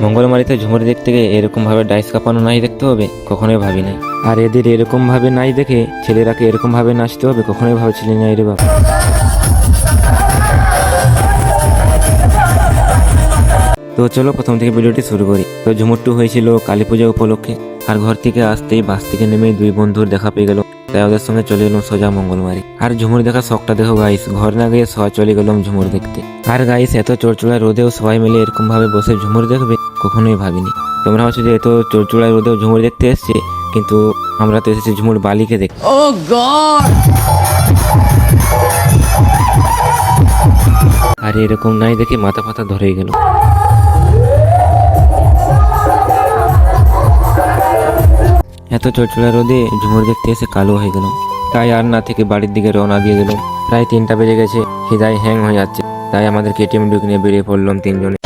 মঙ্গলমারিতে ঝুমুর দেখতে গিয়ে এরকম ভাবে ডাইস কাঁপানো নাই দেখতে হবে কখনোই ভাবি নাই। আর এদের এরকম ভাবে নাই দেখে ছেলেরাকে এরকম ভাবে নাচতে হবে কখনোই ভাবছিলি না রে বাবা। তো চলো প্রথম থেকে ভিডিওটি শুরু করি। তো ঝুমুরটু হয়েছিল কালী পূজা উপলক্ষে। আর ঘর থেকে আসতেই বাস থেকে নেমে দুই বন্ধুর দেখা পেয়ে গেল, তাই ওদের সঙ্গে চলে গেলাম সোজা মঙ্গলমারি। আর ঝুমুর দেখার শখটা দেখো গাইস, ঘর না গিয়ে সবাই চলে গেলাম ঝুমুর দেখতে। আর গাইস এত চড়চড়া রোদেও সবাই মিলে এরকম ভাবে বসে ঝুমুর দেখবে কখনোই ভাবিনি। তোমরা হচ্ছে যে এত চড়চড়া রোদেও ঝুমুর দেখতে এসছে, কিন্তু আমরা তো এসেছি ঝুমুর বালিকে দেখতে। আর এরকম নাই দেখে মাথা ফাথা ধরে গেল। এত চড়চড়া রোদে ঝুমুর দেখতে এসে কালো হয়ে গেল, তাই আর না থেকে বাড়ির দিকে রওনা দিয়ে দিলাম। প্রায় 3টা বেজে গেছে, খিদায় হ্যাং হয়ে যাচ্ছে, তাই আমাদের কেটিএম ডুক নিয়ে বেরিয়ে পড়লাম তিনজনে।